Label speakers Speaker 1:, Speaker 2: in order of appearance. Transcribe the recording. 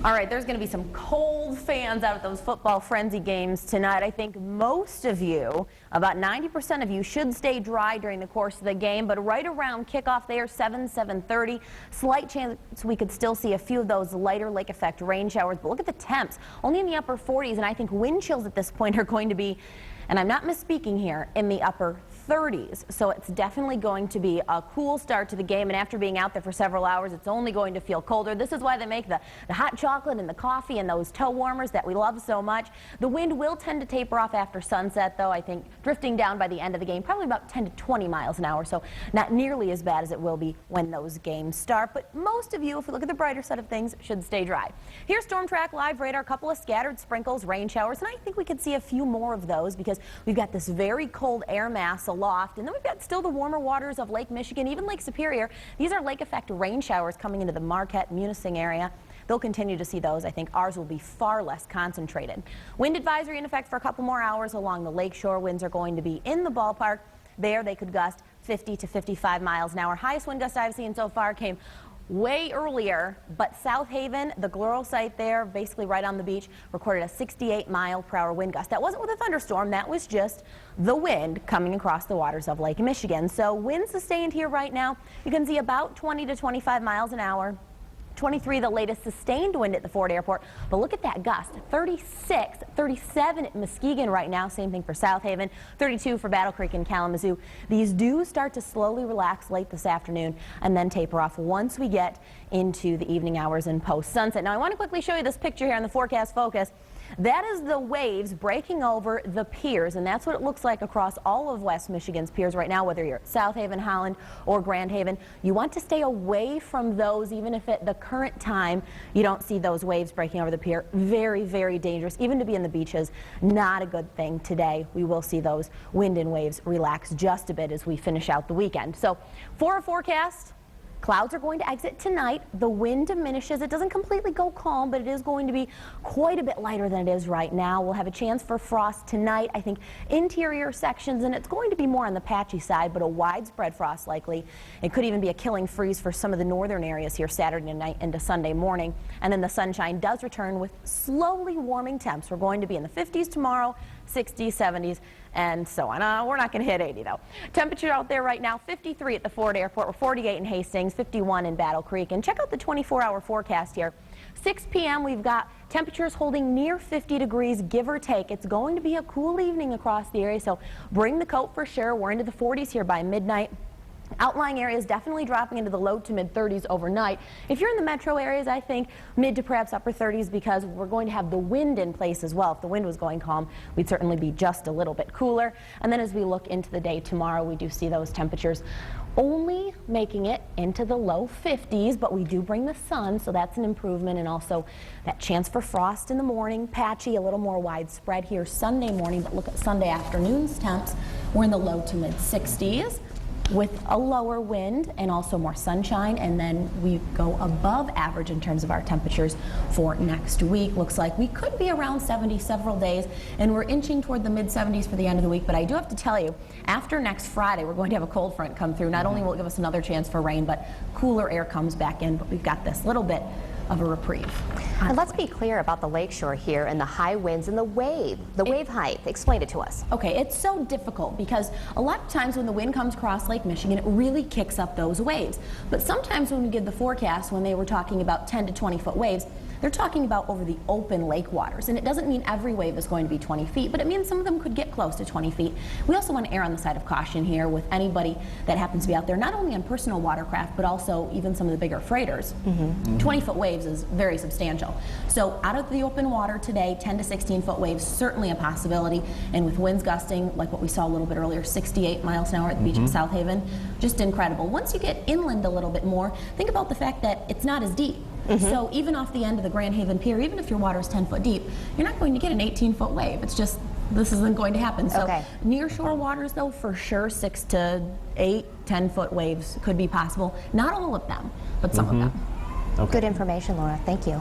Speaker 1: All right, there's going to be some cold fans out at those football frenzy games tonight. I think most of you, about 90% of you, should stay dry during the course of the game, but right around kickoff there, 7:30, slight chance we could still see a few of those lighter lake effect rain showers. But look at the temps, only in the upper 40s, and I think wind chills at this point are going to be, and I'm not misspeaking here, in the upper 30s. So it's definitely going to be a cool start to the game, and after being out there for several hours, it's only going to feel colder. This is why they make the hot chocolate and the coffee and those toe warmers that we love so much. The wind will tend to taper off after sunset, though, I think drifting down by the end of the game, probably about 10 to 20 miles an hour, so not nearly as bad as it will be when those games start. But most of you, if we look at the brighter side of things, should stay dry. Here's Storm Track Live radar, a couple of scattered sprinkles, rain showers, and I think we could see a few more of those because we've got this very cold air mass aloft, and then we've got still the warmer waters of Lake Michigan, even Lake Superior. These are lake effect rain showers coming into the Marquette, Munising area. They'll continue to see those. I think ours will be far less concentrated. Wind advisory in effect for a couple more hours along the lakeshore. Winds are going to be in the ballpark. There they could gust 50 to 55 miles an hour. Highest wind gust I've seen so far came way earlier, but South Haven, the Gloro site there, basically right on the beach, recorded a 68-mile-per-hour wind gust. That wasn't with a thunderstorm, that was just the wind coming across the waters of Lake Michigan. So wind sustained here right now. You can see about 20 to 25 miles an hour. 23, the latest sustained wind at the Ford Airport. But look at that gust, 36, 37 at Muskegon right now. Same thing for South Haven, 32 for Battle Creek and Kalamazoo. These do start to slowly relax late this afternoon and then taper off once we get into the evening hours and post-sunset. Now, I want to quickly show you this picture here on the Forecast Focus. That is the waves breaking over the piers, and that's what it looks like across all of West Michigan's piers right now, whether you're at South Haven, Holland, or Grand Haven. You want to stay away from those, even if at the current time you don't see those waves breaking over the pier. Very, very dangerous. Even to be in the beaches, not a good thing today. We will see those wind and waves relax just a bit as we finish out the weekend. So, for a forecast, clouds are going to exit tonight. The wind diminishes. It doesn't completely go calm, but it is going to be quite a bit lighter than it is right now. We'll have a chance for frost tonight. I think interior sections, and it's going to be more on the patchy side, but a widespread frost likely. It could even be a killing freeze for some of the northern areas here Saturday night into Sunday morning. And then the sunshine does return with slowly warming temps. We're going to be in the 50s tomorrow, 60s, 70s, and so on. We're not going to hit 80, though. Temperature out there right now, 53 at the Ford Airport. We're 48 in Hastings, 51 in Battle Creek. And check out the 24-hour forecast here. 6 p.m. we've got temperatures holding near 50 degrees, give or take. It's going to be a cool evening across the area, so bring the coat for sure. We're into the 40s here by midnight. Outlying areas definitely dropping into the low to mid 30s overnight. If you're in the metro areas, I think mid to perhaps upper 30s because we're going to have the wind in place as well. If the wind was going calm, we'd certainly be just a little bit cooler. And then as we look into the day tomorrow, we do see those temperatures only making it into the low 50s, but we do bring the sun, so that's an improvement, and also that chance for frost in the morning, patchy, a little more widespread here Sunday morning. But look at Sunday afternoon's temps. We're in the low to mid 60s. With a lower wind and also more sunshine, and then we go above average in terms of our temperatures for next week. Looks like we could be around 70 several days, and we're inching toward the mid 70s for the end of the week. But I do have to tell you, after next Friday, we're going to have a cold front come through. Not only will it give us another chance for rain, but cooler air comes back in. But we've got this little bit of a reprieve.
Speaker 2: And let's be clear about the lakeshore here and the high winds and the wave height. Explain it to us.
Speaker 1: Okay, it's so difficult because a lot of times when the wind comes across Lake Michigan, it really kicks up those waves. But sometimes when we give the forecast, when they were talking about 10 to 20 foot waves, they're talking about over the open lake waters. And it doesn't mean every wave is going to be 20 feet, but it means some of them could get close to 20 feet. We also want to err on the side of caution here with anybody that happens to be out there, not only on personal watercraft, but also even some of the bigger freighters. 20-foot waves is very substantial. So out of the open water today, 10 to 16-foot waves, certainly a possibility. And with winds gusting, like what we saw a little bit earlier, 68 miles an hour at the beach at South Haven, just incredible. Once you get inland a little bit more, think about the fact that it's not as deep. So even off the end of the Grand Haven Pier, even if your water is 10 foot deep, you're not going to get an 18-foot wave. It's just, this isn't going to happen. So near shore waters, though, for sure, 6 to 8, 10-foot waves could be possible. Not all of them, but some of them.
Speaker 2: Good information, Laura. Thank you.